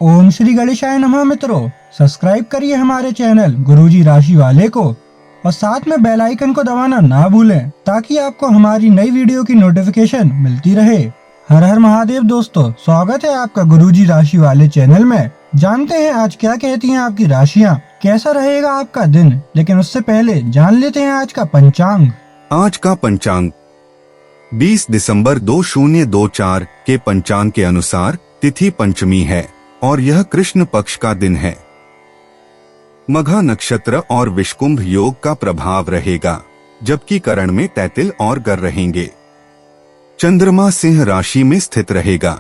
ओम श्री गणेशाय नमः। मित्रों, सब्सक्राइब करिए हमारे चैनल गुरुजी राशि वाले को और साथ में बेल आइकन को दबाना ना भूलें ताकि आपको हमारी नई वीडियो की नोटिफिकेशन मिलती रहे। हर हर महादेव दोस्तों, स्वागत है आपका गुरुजी राशि वाले चैनल में। जानते हैं आज क्या कहती हैं आपकी राशियां, कैसा रहेगा आपका दिन। लेकिन उससे पहले जान लेते हैं आज का पंचांग। आज का पंचांग 20 दिसंबर 2024 के पंचांग के अनुसार तिथि पंचमी है और यह कृष्ण पक्ष का दिन है। मघा नक्षत्र और विषकुंभ योग का प्रभाव रहेगा, जबकि करण में तैतिल और गर रहेंगे। चंद्रमा सिंह राशि में स्थित रहेगा।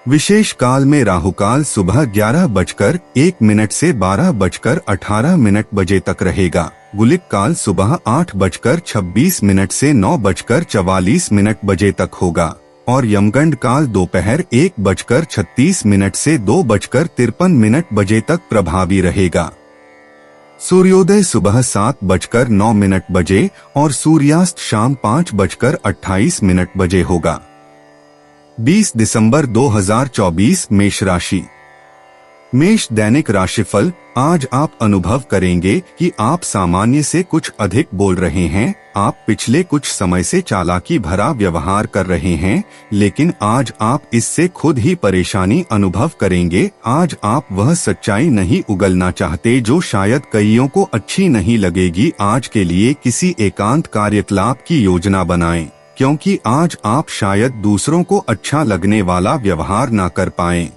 विशेष काल में राहुकाल सुबह 11:01 से 12:18 बजे तक रहेगा। गुलिक काल सुबह 8:26 से 9:44 बजे तक होगा और यमगंड काल दोपहर 1:36 से 2:53 बजे तक प्रभावी रहेगा। सूर्योदय सुबह 7:09 बजे और सूर्यास्त शाम 5:28 बजे होगा। 20 दिसंबर 2024 मेष राशि। मेष दैनिक राशिफल। आज आप अनुभव करेंगे कि आप सामान्य से कुछ अधिक बोल रहे हैं। आप पिछले कुछ समय से चालाकी भरा व्यवहार कर रहे हैं, लेकिन आज आप इससे खुद ही परेशानी अनुभव करेंगे। आज आप वह सच्चाई नहीं उगलना चाहते जो शायद कईयों को अच्छी नहीं लगेगी। आज के लिए किसी एकांत कार्यकलाप की योजना बनाएं, क्योंकि आज आप शायद दूसरों को अच्छा लगने वाला व्यवहार ना कर पाएं।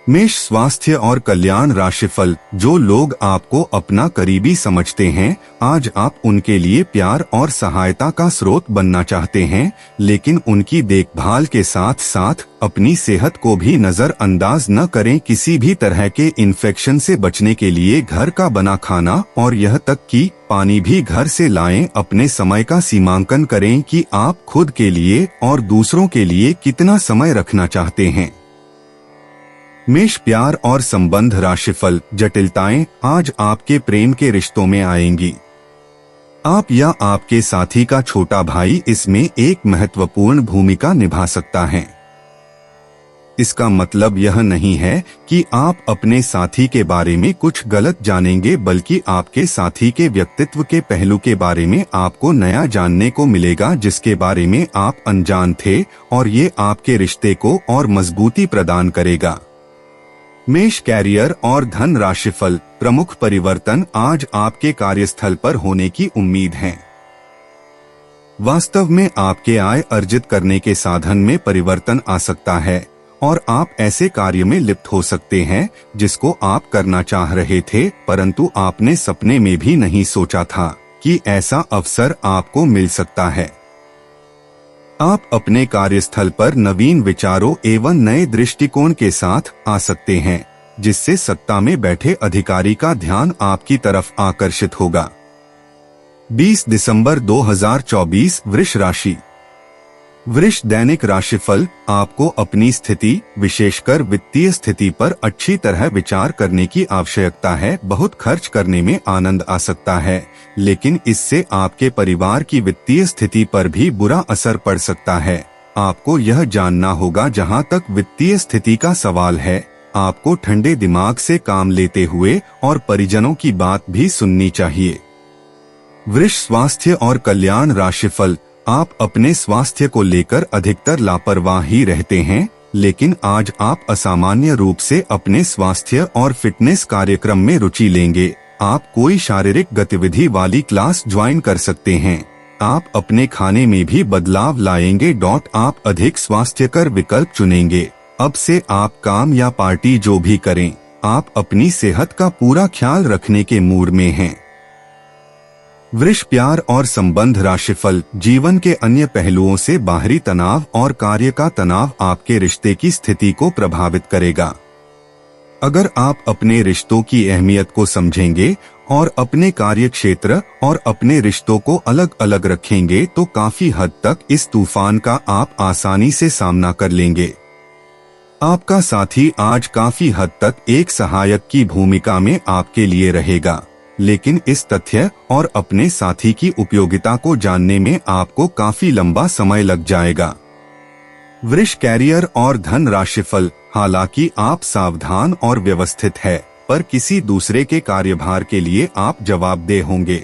मेष स्वास्थ्य और कल्याण राशिफल। जो लोग आपको अपना करीबी समझते हैं, आज आप उनके लिए प्यार और सहायता का स्रोत बनना चाहते हैं, लेकिन उनकी देखभाल के साथ साथ अपनी सेहत को भी नजरअंदाज न करें। किसी भी तरह के इन्फेक्शन से बचने के लिए घर का बना खाना और यह तक कि पानी भी घर से लाएं। अपने समय का सीमांकन करें कि आप खुद के लिए और दूसरों के लिए कितना समय रखना चाहते हैं। मेष प्यार और संबंध राशिफल। जटिलताएं आज आपके प्रेम के रिश्तों में आएंगी। आप या आपके साथी का छोटा भाई इसमें एक महत्वपूर्ण भूमिका निभा सकता है। इसका मतलब यह नहीं है कि आप अपने साथी के बारे में कुछ गलत जानेंगे, बल्कि आपके साथी के व्यक्तित्व के पहलू के बारे में आपको नया जानने को मिलेगा, जिसके बारे में आप अनजान थे, और ये आपके रिश्ते को और मजबूती प्रदान करेगा। मेष कैरियर और धन राशिफल। प्रमुख परिवर्तन आज आपके कार्यस्थल पर होने की उम्मीद है। वास्तव में आपके आय अर्जित करने के साधन में परिवर्तन आ सकता है और आप ऐसे कार्य में लिप्त हो सकते हैं जिसको आप करना चाह रहे थे, परंतु आपने सपने में भी नहीं सोचा था कि ऐसा अवसर आपको मिल सकता है। आप अपने कार्यस्थल पर नवीन विचारों एवं नए दृष्टिकोण के साथ आ सकते हैं, जिससे सत्ता में बैठे अधिकारी का ध्यान आपकी तरफ आकर्षित होगा। 20 दिसंबर 2024 वृष राशि। वृष दैनिक राशिफल। आपको अपनी स्थिति, विशेषकर वित्तीय स्थिति पर अच्छी तरह विचार करने की आवश्यकता है। बहुत खर्च करने में आनंद आ सकता है, लेकिन इससे आपके परिवार की वित्तीय स्थिति पर भी बुरा असर पड़ सकता है। आपको यह जानना होगा, जहां तक वित्तीय स्थिति का सवाल है, आपको ठंडे दिमाग से काम लेते हुए और परिजनों की बात भी सुननी चाहिए। वृष स्वास्थ्य और कल्याण राशिफल। आप अपने स्वास्थ्य को लेकर अधिकतर लापरवाह ही रहते हैं, लेकिन आज आप असामान्य रूप से अपने स्वास्थ्य और फिटनेस कार्यक्रम में रुचि लेंगे। आप कोई शारीरिक गतिविधि वाली क्लास ज्वाइन कर सकते हैं। आप अपने खाने में भी बदलाव लाएंगे। आप अधिक स्वास्थ्यकर विकल्प चुनेंगे। अब से आप काम या पार्टी जो भी करें, आप अपनी सेहत का पूरा ख्याल रखने के मूड में हैं। वृष प्यार और संबंध राशिफल। जीवन के अन्य पहलुओं से बाहरी तनाव और कार्य का तनाव आपके रिश्ते की स्थिति को प्रभावित करेगा। अगर आप अपने रिश्तों की अहमियत को समझेंगे और अपने कार्य क्षेत्र और अपने रिश्तों को अलग अलग रखेंगे, तो काफी हद तक इस तूफान का आप आसानी से सामना कर लेंगे। आपका साथी आज काफी हद तक एक सहायक की भूमिका में आपके लिए रहेगा, लेकिन इस तथ्य और अपने साथी की उपयोगिता को जानने में आपको काफी लंबा समय लग जाएगा। वृष कैरियर और धन राशिफल, हालांकि आप सावधान और व्यवस्थित है, पर किसी दूसरे के कार्यभार के लिए आप जवाबदेह होंगे।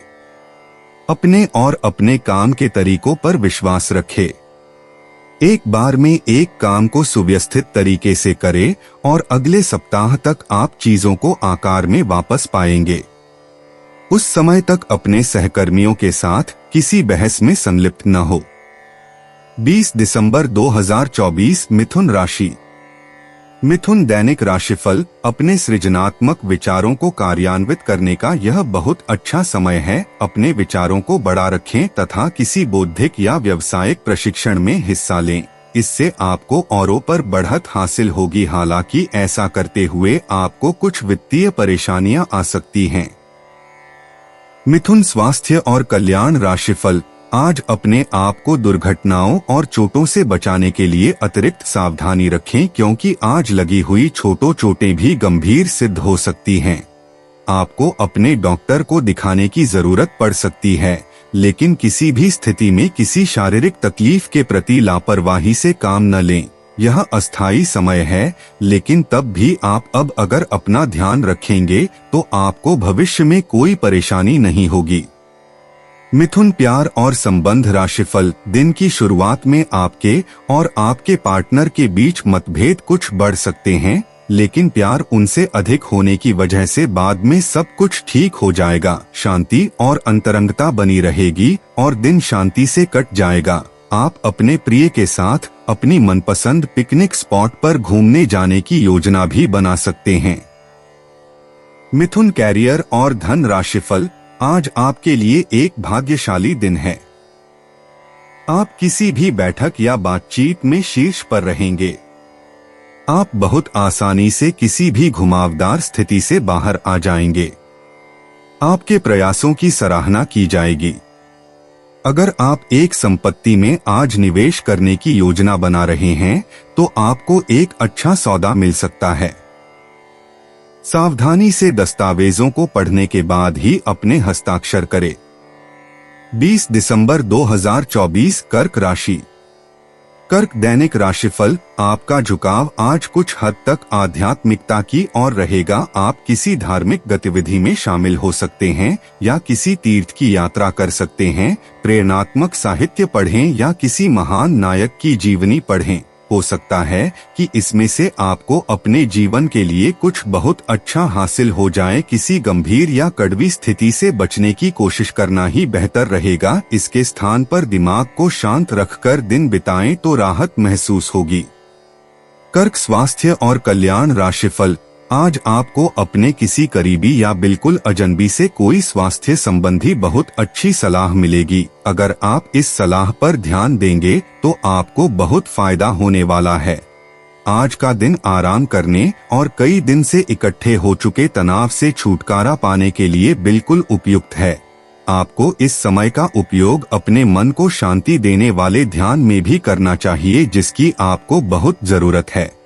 अपने और अपने काम के तरीकों पर विश्वास रखें। एक बार में एक काम को सुव्यवस्थित तरीके से करें और अगले सप्ताह तक आप चीजों को आकार में वापस पाएंगे। उस समय तक अपने सहकर्मियों के साथ किसी बहस में संलिप्त न हो। 20 दिसंबर 2024 मिथुन राशि। मिथुन दैनिक राशिफल, अपने सृजनात्मक विचारों को कार्यान्वित करने का यह बहुत अच्छा समय है। अपने विचारों को बड़ा रखें तथा किसी बौद्धिक या व्यावसायिक प्रशिक्षण में हिस्सा लें। इससे आपको औरों पर बढ़त हासिल होगी। हालांकि ऐसा करते हुए आपको कुछ वित्तीय परेशानियां आ सकती हैं। मिथुन स्वास्थ्य और कल्याण राशिफल, आज अपने आप को दुर्घटनाओं और चोटों से बचाने के लिए अतिरिक्त सावधानी रखें, क्योंकि आज लगी हुई चोटें भी गंभीर सिद्ध हो सकती हैं। आपको अपने डॉक्टर को दिखाने की जरूरत पड़ सकती है, लेकिन किसी भी स्थिति में किसी शारीरिक तकलीफ के प्रति लापरवाही से काम न लें। यह अस्थायी समय है, लेकिन तब भी आप अब अगर अपना ध्यान रखेंगे तो आपको भविष्य में कोई परेशानी नहीं होगी। मिथुन प्यार और संबंध राशिफल, दिन की शुरुआत में आपके और आपके पार्टनर के बीच मतभेद कुछ बढ़ सकते हैं, लेकिन प्यार उनसे अधिक होने की वजह से बाद में सब कुछ ठीक हो जाएगा। शांति और अंतरंगता बनी रहेगी और दिन शांति से कट जाएगा। आप अपने प्रिय के साथ अपनी मनपसंद पिकनिक स्पॉट पर घूमने जाने की योजना भी बना सकते हैं। मिथुन कैरियर और धन राशिफल, आज आपके लिए एक भाग्यशाली दिन है। आप किसी भी बैठक या बातचीत में शीर्ष पर रहेंगे। आप बहुत आसानी से किसी भी घुमावदार स्थिति से बाहर आ जाएंगे। आपके प्रयासों की सराहना की जाएगी। अगर आप एक संपत्ति में आज निवेश करने की योजना बना रहे हैं तो आपको एक अच्छा सौदा मिल सकता है। सावधानी से दस्तावेजों को पढ़ने के बाद ही अपने हस्ताक्षर करें। 20 दिसंबर 2024 कर्क राशि। कर्क दैनिक राशिफल, आपका झुकाव आज कुछ हद तक आध्यात्मिकता की ओर रहेगा। आप किसी धार्मिक गतिविधि में शामिल हो सकते हैं या किसी तीर्थ की यात्रा कर सकते हैं। प्रेरणात्मक साहित्य पढ़ें या किसी महान नायक की जीवनी पढ़ें। हो सकता है कि इसमें से आपको अपने जीवन के लिए कुछ बहुत अच्छा हासिल हो जाए। किसी गंभीर या कड़वी स्थिति से बचने की कोशिश करना ही बेहतर रहेगा। इसके स्थान पर दिमाग को शांत रखकर दिन बिताएं तो राहत महसूस होगी। कर्क स्वास्थ्य और कल्याण राशिफल, आज आपको अपने किसी करीबी या बिल्कुल अजनबी से कोई स्वास्थ्य संबंधी बहुत अच्छी सलाह मिलेगी। अगर आप इस सलाह पर ध्यान देंगे तो आपको बहुत फायदा होने वाला है। आज का दिन आराम करने और कई दिन से इकट्ठे हो चुके तनाव से छुटकारा पाने के लिए बिल्कुल उपयुक्त है। आपको इस समय का उपयोग अपने मन को शांति देने वाले ध्यान में भी करना चाहिए, जिसकी आपको बहुत जरूरत है।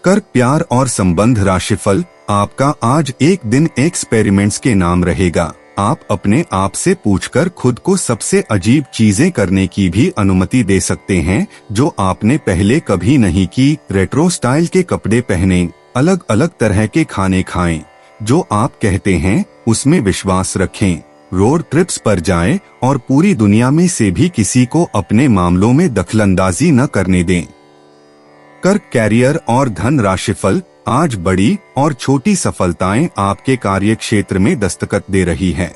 कर्क प्यार और संबंध राशिफल, आपका आज एक दिन एक्सपेरिमेंट्स के नाम रहेगा। आप अपने आप से पूछकर खुद को सबसे अजीब चीजें करने की भी अनुमति दे सकते हैं जो आपने पहले कभी नहीं की। रेट्रो स्टाइल के कपड़े पहनें, अलग अलग तरह के खाने खाएं, जो आप कहते हैं उसमें विश्वास रखें। रोड ट्रिप्स पर जाएं और पूरी दुनिया में से भी किसी को अपने मामलों में दखलंदाजी न करने दें। कर्क कैरियर और धन राशिफल, आज बड़ी और छोटी सफलताएं आपके कार्य क्षेत्र में दस्तखत दे रही है।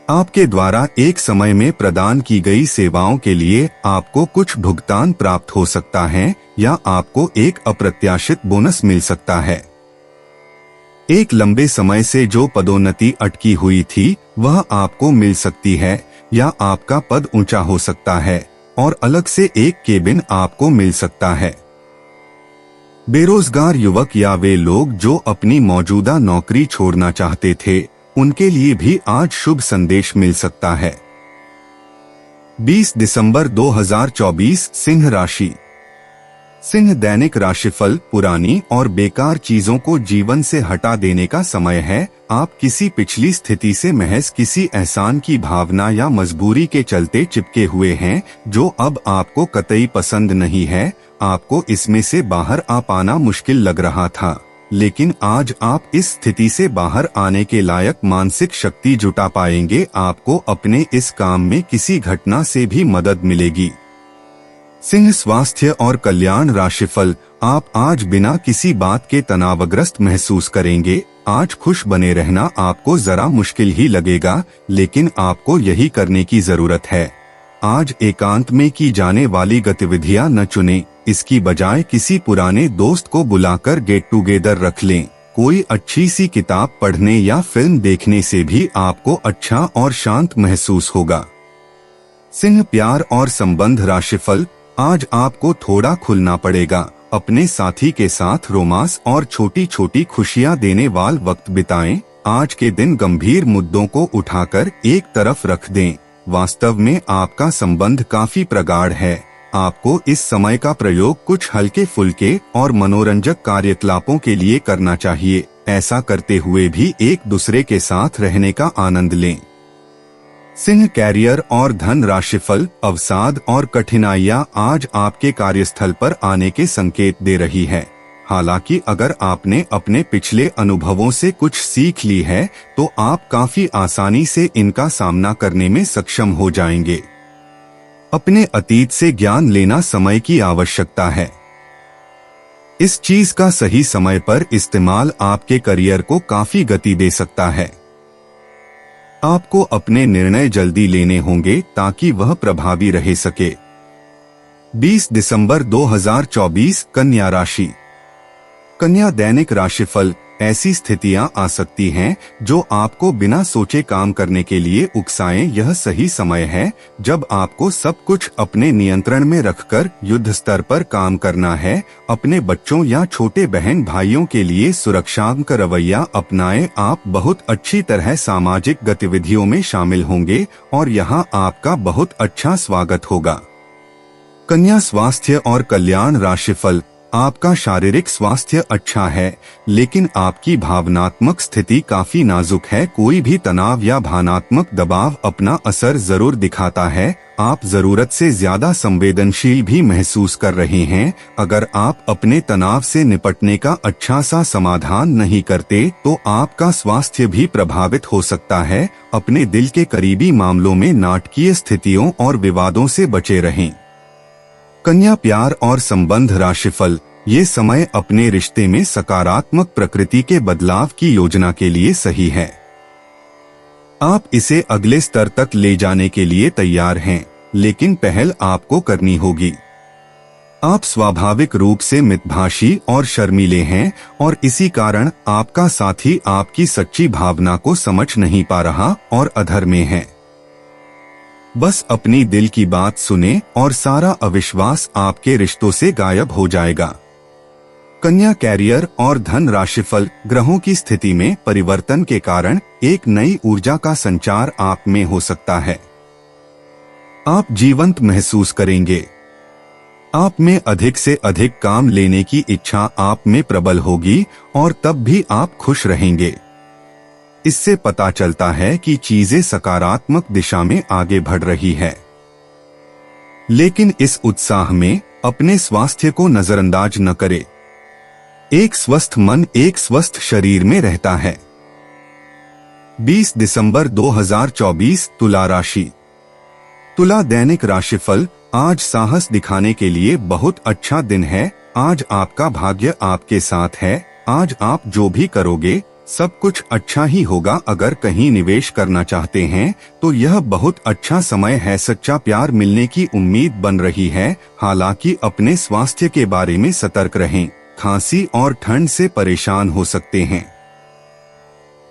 आपके द्वारा एक समय में प्रदान की गई सेवाओं के लिए आपको कुछ भुगतान प्राप्त हो सकता है या आपको एक अप्रत्याशित बोनस मिल सकता है। एक लंबे समय से जो पदोन्नति अटकी हुई थी वह आपको मिल सकती है या आपका पद ऊंचा हो सकता है और अलग से एक केबिन आपको मिल सकता है। बेरोजगार युवक या वे लोग जो अपनी मौजूदा नौकरी छोड़ना चाहते थे, उनके लिए भी आज शुभ संदेश मिल सकता है। 20 दिसंबर 2024 सिंह राशि। सिंह दैनिक राशिफल पुरानी और बेकार चीजों को जीवन से हटा देने का समय है। आप किसी पिछली स्थिति से महज किसी एहसान की भावना या मजबूरी के चलते चिपके हुए हैं जो अब आपको कतई पसंद नहीं है। आपको इसमें से बाहर आ पाना मुश्किल लग रहा था, लेकिन आज आप इस स्थिति से बाहर आने के लायक मानसिक शक्ति जुटा पाएंगे। आपको अपने इस काम में किसी घटना से भी मदद मिलेगी। सिंह स्वास्थ्य और कल्याण राशिफल, आप आज बिना किसी बात के तनावग्रस्त महसूस करेंगे। आज खुश बने रहना आपको जरा मुश्किल ही लगेगा, लेकिन आपको यही करने की जरूरत है। आज एकांत में की जाने वाली गतिविधियां न चुनें, इसकी बजाय किसी पुराने दोस्त को बुलाकर गेट टुगेदर रख लें। कोई अच्छी सी किताब पढ़ने या फिल्म देखने से भी आपको अच्छा और शांत महसूस होगा। सिंह प्यार और संबंध राशिफल, आज आपको थोड़ा खुलना पड़ेगा। अपने साथी के साथ रोमांस और छोटी छोटी खुशियां देने वाला वक्त बिताएं। आज के दिन गंभीर मुद्दों को उठाकर एक तरफ रख दें। वास्तव में आपका संबंध काफी प्रगाढ़ है। आपको इस समय का प्रयोग कुछ हल्के फुल्के और मनोरंजक कार्यकलापों के लिए करना चाहिए। ऐसा करते हुए भी एक दूसरे के साथ रहने का आनंद लें। सिंह कैरियर और धन राशिफल, अवसाद और कठिनाइयां आज आपके कार्यस्थल पर आने के संकेत दे रही है। हालांकि अगर आपने अपने पिछले अनुभवों से कुछ सीख ली है तो आप काफी आसानी से इनका सामना करने में सक्षम हो जाएंगे। अपने अतीत से ज्ञान लेना समय की आवश्यकता है। इस चीज का सही समय पर इस्तेमाल आपके करियर को काफी गति दे सकता है। आपको अपने निर्णय जल्दी लेने होंगे ताकि वह प्रभावी रह सके। 20 दिसंबर 2024 कन्या राशि। कन्या दैनिक राशिफल, ऐसी स्थितियां आ सकती हैं जो आपको बिना सोचे काम करने के लिए उकसाएं। यह सही समय है जब आपको सब कुछ अपने नियंत्रण में रखकर युद्ध स्तर पर काम करना है। अपने बच्चों या छोटे बहन भाइयों के लिए सुरक्षात्मक रवैया अपनाएं। आप बहुत अच्छी तरह सामाजिक गतिविधियों में शामिल होंगे और यहाँ आपका बहुत अच्छा स्वागत होगा। कन्या स्वास्थ्य और कल्याण राशिफल, आपका शारीरिक स्वास्थ्य अच्छा है, लेकिन आपकी भावनात्मक स्थिति काफी नाजुक है। कोई भी तनाव या भावनात्मक दबाव अपना असर जरूर दिखाता है। आप जरूरत से ज्यादा संवेदनशील भी महसूस कर रहे हैं। अगर आप अपने तनाव से निपटने का अच्छा सा समाधान नहीं करते तो आपका स्वास्थ्य भी प्रभावित हो सकता है। अपने दिल के करीबी मामलों में नाटकीय स्थितियों और विवादों से बचे रहें। कन्या प्यार और संबंध राशिफल, ये समय अपने रिश्ते में सकारात्मक प्रकृति के बदलाव की योजना के लिए सही है। आप इसे अगले स्तर तक ले जाने के लिए तैयार हैं, लेकिन पहल आपको करनी होगी। आप स्वाभाविक रूप से मितभाषी और शर्मीले हैं और इसी कारण आपका साथी आपकी सच्ची भावना को समझ नहीं पा रहा और अधर में है। बस अपनी दिल की बात सुने और सारा अविश्वास आपके रिश्तों से गायब हो जाएगा। कन्या कैरियर और धन राशिफल, ग्रहों की स्थिति में परिवर्तन के कारण एक नई ऊर्जा का संचार आप में हो सकता है। आप जीवंत महसूस करेंगे। आप में अधिक से अधिक काम लेने की इच्छा आप में प्रबल होगी और तब भी आप खुश रहेंगे। इससे पता चलता है कि चीजें सकारात्मक दिशा में आगे बढ़ रही है। लेकिन इस उत्साह में अपने स्वास्थ्य को नजरअंदाज न करें। एक स्वस्थ मन एक स्वस्थ शरीर में रहता है। 20 दिसंबर 2024 तुला राशि। तुला दैनिक राशिफल, आज साहस दिखाने के लिए बहुत अच्छा दिन है। आज आपका भाग्य आपके साथ है। आज आप जो भी करोगे सब कुछ अच्छा ही होगा। अगर कहीं निवेश करना चाहते हैं तो यह बहुत अच्छा समय है। सच्चा प्यार मिलने की उम्मीद बन रही है। हालांकि अपने स्वास्थ्य के बारे में सतर्क रहें। खांसी और ठंड से परेशान हो सकते हैं।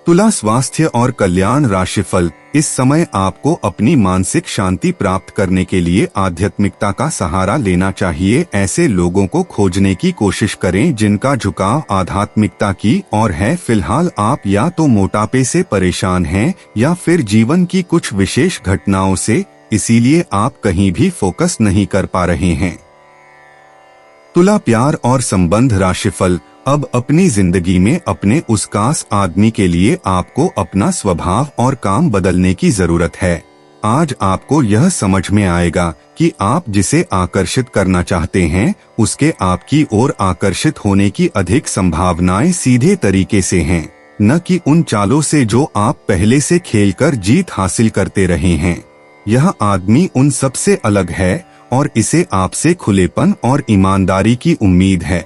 तुला स्वास्थ्य और कल्याण राशिफल, इस समय आपको अपनी मानसिक शांति प्राप्त करने के लिए आध्यात्मिकता का सहारा लेना चाहिए। ऐसे लोगों को खोजने की कोशिश करें जिनका झुकाव आध्यात्मिकता की ओर है। फिलहाल आप या तो मोटापे से परेशान हैं या फिर जीवन की कुछ विशेष घटनाओं से, इसीलिए आप कहीं भी फोकस नहीं कर पा रहे हैं। तुला प्यार और संबंध राशिफल। अब अपनी जिंदगी में अपने उस खास आदमी के लिए आपको अपना स्वभाव और काम बदलने की जरूरत है। आज आपको यह समझ में आएगा कि आप जिसे आकर्षित करना चाहते हैं उसके आपकी ओर आकर्षित होने की अधिक संभावनाएं सीधे तरीके से हैं, न कि उन चालों से जो आप पहले से खेलकर जीत हासिल करते रहे हैं। यह आदमी उन सबसे अलग है और इसे आपसे खुलेपन और ईमानदारी की उम्मीद है।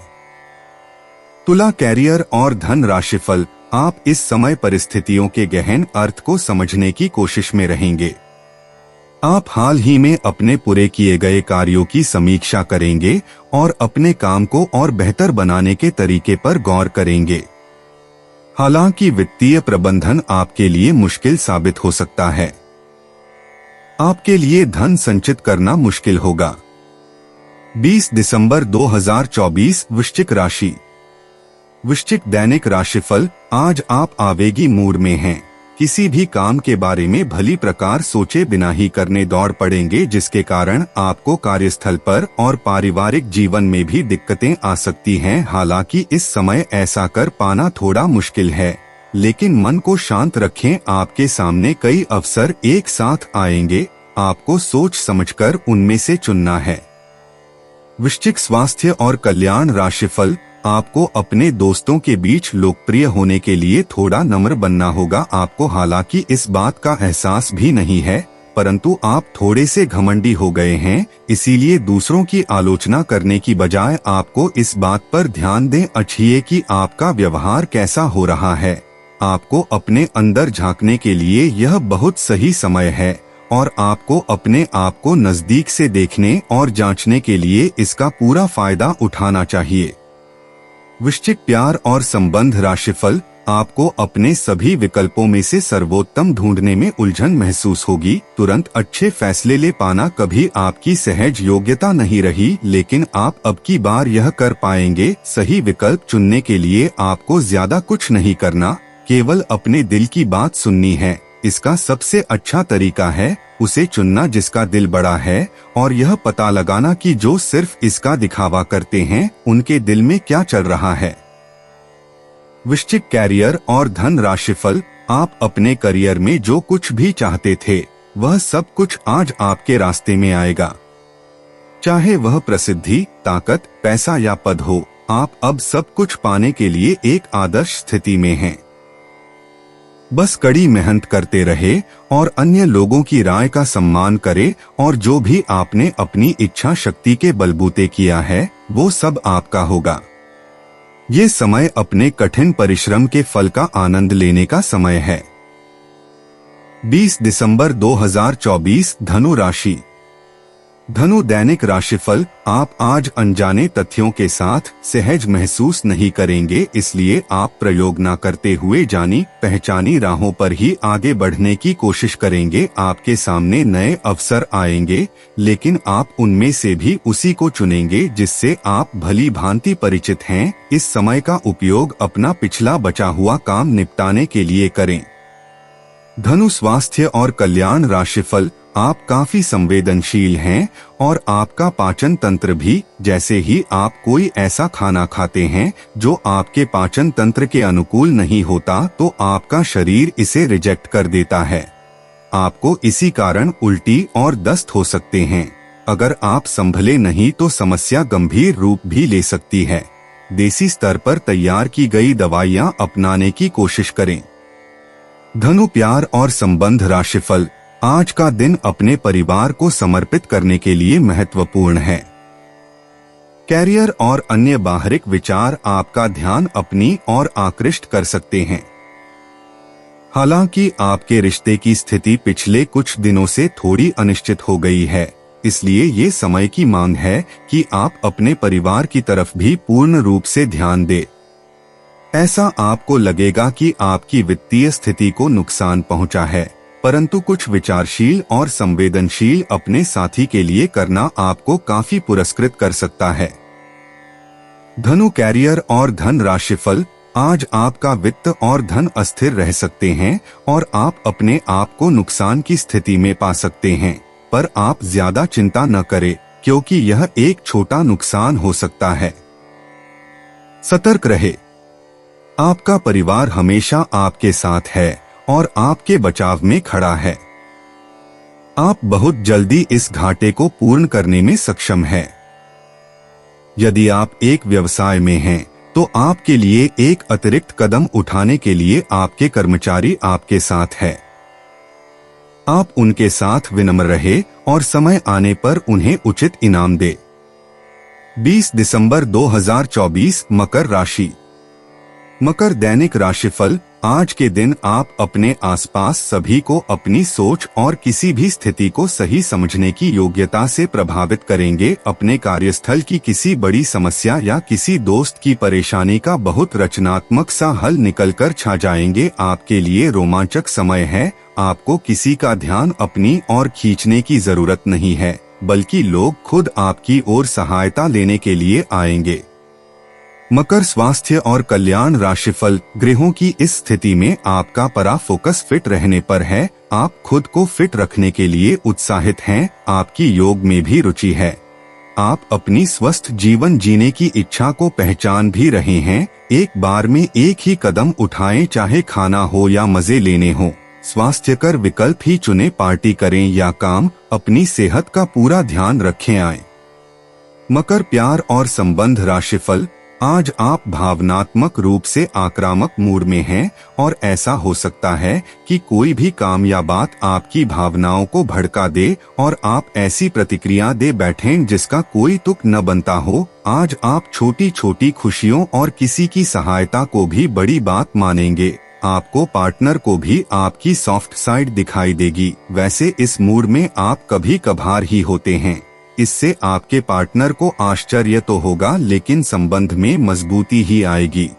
तुला कैरियर और धन राशिफल। आप इस समय परिस्थितियों के गहन अर्थ को समझने की कोशिश में रहेंगे। आप हाल ही में अपने पूरे किए गए कार्यों की समीक्षा करेंगे और अपने काम को और बेहतर बनाने के तरीके पर गौर करेंगे। हालांकि वित्तीय प्रबंधन आपके लिए मुश्किल साबित हो सकता है। आपके लिए धन संचित करना मुश्किल होगा। 20 दिसंबर 2024 वृश्चिक राशि। वृश्चिक दैनिक राशिफल। आज आप आवेगी मूड में हैं। किसी भी काम के बारे में भली प्रकार सोचे बिना ही करने दौड़ पड़ेंगे, जिसके कारण आपको कार्यस्थल पर और पारिवारिक जीवन में भी दिक्कतें आ सकती हैं। हालांकि इस समय ऐसा कर पाना थोड़ा मुश्किल है, लेकिन मन को शांत रखें। आपके सामने कई अवसर एक साथ आएंगे, आपको सोच समझकर उनमें से चुनना है। वृश्चिक स्वास्थ्य और कल्याण राशिफल। आपको अपने दोस्तों के बीच लोकप्रिय होने के लिए थोड़ा नम्र बनना होगा। आपको हालांकि इस बात का एहसास भी नहीं है, परंतु आप थोड़े से घमंडी हो गए हैं, इसीलिए दूसरों की आलोचना करने की बजाय आपको इस बात पर ध्यान दें अच्छिए कि आपका व्यवहार कैसा हो रहा है। आपको अपने अंदर झांकने के लिए यह बहुत सही समय है और आपको अपने आप को नजदीक से देखने और जांचने के लिए इसका पूरा फायदा उठाना चाहिए। वृश्चिक प्यार और संबंध राशिफल। आपको अपने सभी विकल्पों में से सर्वोत्तम ढूंढने में उलझन महसूस होगी। तुरंत अच्छे फैसले ले पाना कभी आपकी सहज योग्यता नहीं रही, लेकिन आप अब की बार यह कर पाएंगे। सही विकल्प चुनने के लिए आपको ज्यादा कुछ नहीं करना, केवल अपने दिल की बात सुननी है। इसका सबसे अच्छा तरीका है उसे चुनना जिसका दिल बड़ा है, और यह पता लगाना कि जो सिर्फ इसका दिखावा करते हैं उनके दिल में क्या चल रहा है। वृश्चिक कैरियर और धन राशिफल। आप अपने करियर में जो कुछ भी चाहते थे वह सब कुछ आज आपके रास्ते में आएगा। चाहे वह प्रसिद्धि, ताकत, पैसा या पद हो, आप अब सब कुछ पाने के लिए एक आदर्श स्थिति में हैं। बस कड़ी मेहनत करते रहे और अन्य लोगों की राय का सम्मान करें, और जो भी आपने अपनी इच्छा शक्ति के बलबूते किया है वो सब आपका होगा। ये समय अपने कठिन परिश्रम के फल का आनंद लेने का समय है। 20 दिसंबर 2024 धनु राशि। धनु दैनिक राशिफल। आप आज अनजाने तथ्यों के साथ सहज महसूस नहीं करेंगे, इसलिए आप प्रयोग न करते हुए जानी पहचानी राहों पर ही आगे बढ़ने की कोशिश करेंगे। आपके सामने नए अवसर आएंगे, लेकिन आप उनमें से भी उसी को चुनेंगे जिससे आप भली भांति परिचित हैं। इस समय का उपयोग अपना पिछला बचा हुआ काम निपटाने के लिए करें। धनु स्वास्थ्य और कल्याण राशिफल। आप काफी संवेदनशील हैं और आपका पाचन तंत्र भी। जैसे ही आप कोई ऐसा खाना खाते हैं जो आपके पाचन तंत्र के अनुकूल नहीं होता, तो आपका शरीर इसे रिजेक्ट कर देता है। आपको इसी कारण उल्टी और दस्त हो सकते हैं। अगर आप संभले नहीं तो समस्या गंभीर रूप भी ले सकती है। देसी स्तर पर तैयार की गई दवाइयां अपनाने की कोशिश करें। धनु प्यार और संबंध राशिफल। आज का दिन अपने परिवार को समर्पित करने के लिए महत्वपूर्ण है। कैरियर और अन्य बाहरिक विचार आपका ध्यान अपनी ओर आकृष्ट कर सकते हैं। हालांकि आपके रिश्ते की स्थिति पिछले कुछ दिनों से थोड़ी अनिश्चित हो गई है, इसलिए ये समय की मांग है कि आप अपने परिवार की तरफ भी पूर्ण रूप से ध्यान दें। ऐसा आपको लगेगा कि आपकी वित्तीय स्थिति को नुकसान पहुंचा है, परंतु कुछ विचारशील और संवेदनशील अपने साथी के लिए करना आपको काफी पुरस्कृत कर सकता है। धनु कैरियर और धन राशिफल। आज आपका वित्त और धन अस्थिर रह सकते हैं और आप अपने आप को नुकसान की स्थिति में पा सकते हैं, पर आप ज्यादा चिंता न करें। क्योंकि यह एक छोटा नुकसान हो सकता है। सतर्क रहे। आपका परिवार हमेशा आपके साथ है और आपके बचाव में खड़ा है। आप बहुत जल्दी इस घाटे को पूर्ण करने में सक्षम हैं। यदि आप एक व्यवसाय में हैं, तो आपके लिए एक अतिरिक्त कदम उठाने के लिए आपके कर्मचारी आपके साथ हैं। आप उनके साथ विनम्र रहे और समय आने पर उन्हें उचित इनाम दे। 20 दिसंबर 2024 मकर राशि। मकर दैनिक राशिफल। आज के दिन आप अपने आसपास सभी को अपनी सोच और किसी भी स्थिति को सही समझने की योग्यता से प्रभावित करेंगे। अपने कार्यस्थल की किसी बड़ी समस्या या किसी दोस्त की परेशानी का बहुत रचनात्मक सा हल निकलकर छा जाएंगे। आपके लिए रोमांचक समय है। आपको किसी का ध्यान अपनी ओर खींचने की जरूरत नहीं है, बल्कि लोग खुद आपकी ओर सहायता लेने के लिए आएंगे। मकर स्वास्थ्य और कल्याण राशिफल। ग्रहों की इस स्थिति में आपका परा फोकस फिट रहने पर है। आप खुद को फिट रखने के लिए उत्साहित हैं। आपकी योग में भी रुचि है। आप अपनी स्वस्थ जीवन जीने की इच्छा को पहचान भी रहे हैं। एक बार में एक ही कदम उठाएं, चाहे खाना हो या मजे लेने हो। स्वास्थ्यकर विकल्प ही चुने। पार्टी करें या काम, अपनी सेहत का पूरा ध्यान रखें। आए मकर प्यार और संबंध राशिफल। आज आप भावनात्मक रूप से आक्रामक मूड में हैं और ऐसा हो सकता है कि कोई भी काम या बात आपकी भावनाओं को भड़का दे और आप ऐसी प्रतिक्रिया दे बैठें जिसका कोई तुक न बनता हो। आज आप छोटी छोटी खुशियों और किसी की सहायता को भी बड़ी बात मानेंगे। आपको पार्टनर को भी आपकी सॉफ्ट साइड दिखाई देगी। वैसे इस मूड में आप कभी कभार ही होते हैं। इससे आपके पार्टनर को आश्चर्य तो होगा, लेकिन संबंध में मजबूती ही आएगी।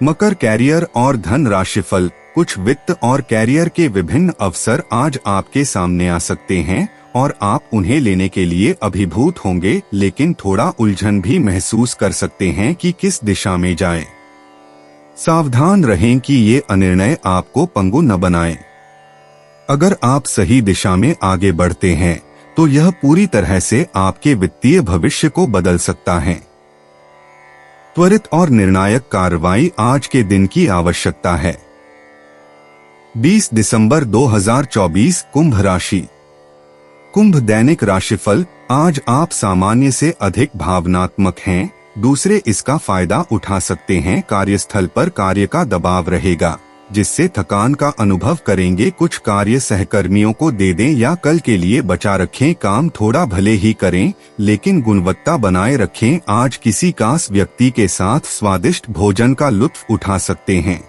मकर कैरियर और धन राशिफल। कुछ वित्त और कैरियर के विभिन्न अवसर आज आपके सामने आ सकते हैं और आप उन्हें लेने के लिए अभिभूत होंगे, लेकिन थोड़ा उलझन भी महसूस कर सकते हैं कि किस दिशा में जाएं। सावधान रहें कि ये अनिर्णय आपको पंगु न बनाएं। अगर आप सही दिशा में आगे बढ़ते हैं तो यह पूरी तरह से आपके वित्तीय भविष्य को बदल सकता है। त्वरित और निर्णायक कार्रवाई आज के दिन की आवश्यकता है। 20 दिसंबर 2024 कुंभ राशि। कुंभ दैनिक राशिफल। आज आप सामान्य से अधिक भावनात्मक हैं। दूसरे इसका फायदा उठा सकते हैं। कार्यस्थल पर कार्य का दबाव रहेगा, जिससे थकान का अनुभव करेंगे। कुछ कार्य सहकर्मियों को दे दें या कल के लिए बचा रखें। काम थोड़ा भले ही करें, लेकिन गुणवत्ता बनाए रखें। आज किसी खास व्यक्ति के साथ स्वादिष्ट भोजन का लुत्फ उठा सकते हैं।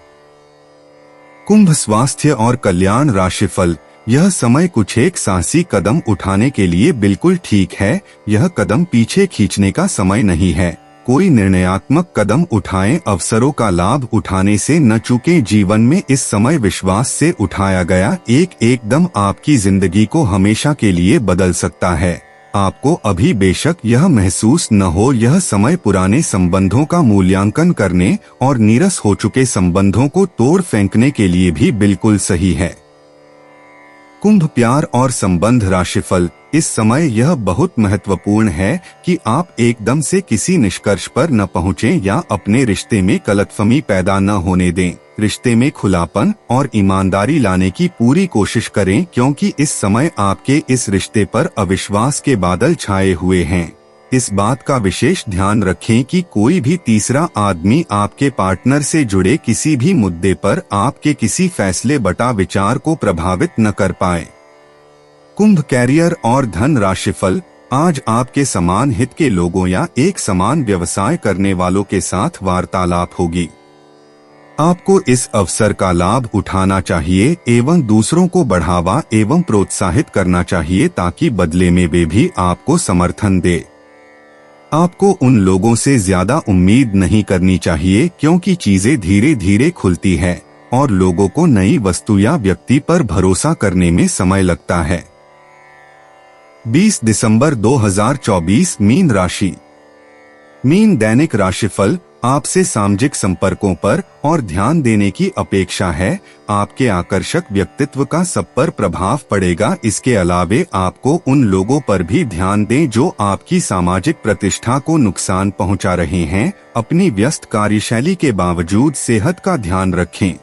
कुंभ स्वास्थ्य और कल्याण राशिफल। यह समय कुछ एक साहसी कदम उठाने के लिए बिल्कुल ठीक है। यह कदम पीछे खींचने का समय नहीं है। कोई निर्णयात्मक कदम उठाएं, अवसरों का लाभ उठाने से न चूकें। जीवन में इस समय विश्वास से उठाया गया एक एकदम आपकी जिंदगी को हमेशा के लिए बदल सकता है। आपको अभी बेशक यह महसूस न हो, यह समय पुराने संबंधों का मूल्यांकन करने और नीरस हो चुके संबंधों को तोड़ फेंकने के लिए भी बिल्कुल सही है। कुंभ प्यार और संबंध राशिफल। इस समय यह बहुत महत्वपूर्ण है कि आप एकदम से किसी निष्कर्ष पर न पहुंचें या अपने रिश्ते में गलतफहमी पैदा न होने दें। रिश्ते में खुलापन और ईमानदारी लाने की पूरी कोशिश करें, क्योंकि इस समय आपके इस रिश्ते पर अविश्वास के बादल छाए हुए हैं। इस बात का विशेष ध्यान रखें कि कोई भी तीसरा आदमी आपके पार्टनर से जुड़े किसी भी मुद्दे पर आपके किसी फैसले बटा विचार को प्रभावित न कर पाए। कुंभ कैरियर और धन राशिफल। आज आपके समान हित के लोगों या एक समान व्यवसाय करने वालों के साथ वार्तालाप होगी। आपको इस अवसर का लाभ उठाना चाहिए एवं दूसरों को बढ़ावा एवं प्रोत्साहित करना चाहिए, ताकि बदले में वे भी आपको समर्थन दे। आपको उन लोगों से ज्यादा उम्मीद नहीं करनी चाहिए, क्योंकि चीजें धीरे धीरे खुलती है और लोगों को नई वस्तु या व्यक्ति पर भरोसा करने में समय लगता है। 20 दिसंबर 2024 मीन राशि। मीन दैनिक राशिफल। आपसे सामाजिक संपर्कों पर और ध्यान देने की अपेक्षा है। आपके आकर्षक व्यक्तित्व का सब पर प्रभाव पड़ेगा। इसके अलावे आपको उन लोगों पर भी ध्यान दें जो आपकी सामाजिक प्रतिष्ठा को नुकसान पहुंचा रहे हैं। अपनी व्यस्त कार्यशैली के बावजूद सेहत का ध्यान रखें।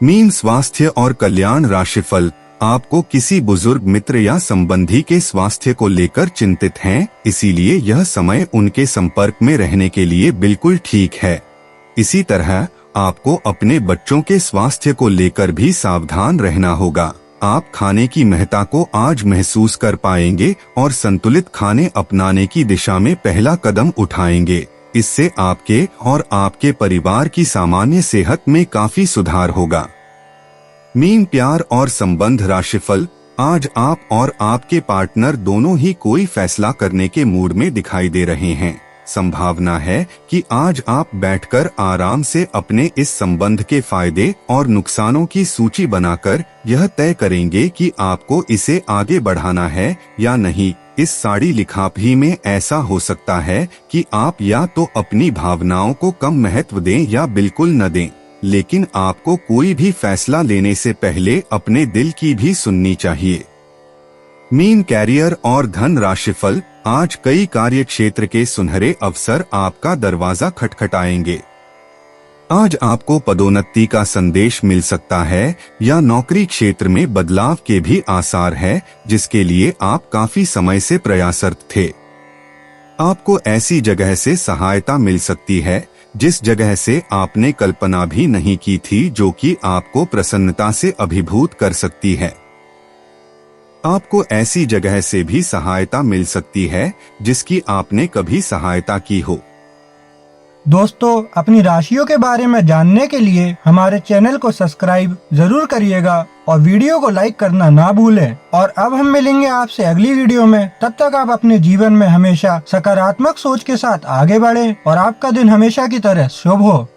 मीन स्वास्थ्य और कल्याण राशिफल। आपको किसी बुजुर्ग मित्र या संबंधी के स्वास्थ्य को लेकर चिंतित हैं, इसीलिए यह समय उनके संपर्क में रहने के लिए बिल्कुल ठीक है। इसी तरह आपको अपने बच्चों के स्वास्थ्य को लेकर भी सावधान रहना होगा। आप खाने की महत्ता को आज महसूस कर पाएंगे और संतुलित खाने अपनाने की दिशा में पहला कदम उठाएंगे। इससे आपके और आपके परिवार की सामान्य सेहत में काफी सुधार होगा। मीन प्यार और संबंध राशिफल। आज आप और आपके पार्टनर दोनों ही कोई फैसला करने के मूड में दिखाई दे रहे हैं। संभावना है कि आज आप बैठकर आराम से अपने इस संबंध के फायदे और नुकसानों की सूची बनाकर यह तय करेंगे कि आपको इसे आगे बढ़ाना है या नहीं। इस साड़ी लिखापी में ऐसा हो सकता है कि आप या तो अपनी भावनाओं को कम महत्व दें या बिल्कुल न दें, लेकिन आपको कोई भी फैसला लेने से पहले अपने दिल की भी सुननी चाहिए। मीन कैरियर और धन राशिफल। आज कई कार्य क्षेत्र के सुनहरे अवसर आपका दरवाजा खटखटाएंगे। आज आपको पदोन्नति का संदेश मिल सकता है या नौकरी क्षेत्र में बदलाव के भी आसार है, जिसके लिए आप काफी समय से प्रयासरत थे। आपको ऐसी जगह से सहायता मिल सकती है जिस जगह से आपने कल्पना भी नहीं की थी, जो कि आपको प्रसन्नता से अभिभूत कर सकती है। आपको ऐसी जगह से भी सहायता मिल सकती है जिसकी आपने कभी सहायता की हो। दोस्तों, अपनी राशियों के बारे में जानने के लिए हमारे चैनल को सब्सक्राइब जरूर करिएगा और वीडियो को लाइक करना ना भूलें। और अब हम मिलेंगे आपसे अगली वीडियो में। तब तक आप अपने जीवन में हमेशा सकारात्मक सोच के साथ आगे बढ़ें और आपका दिन हमेशा की तरह शुभ हो।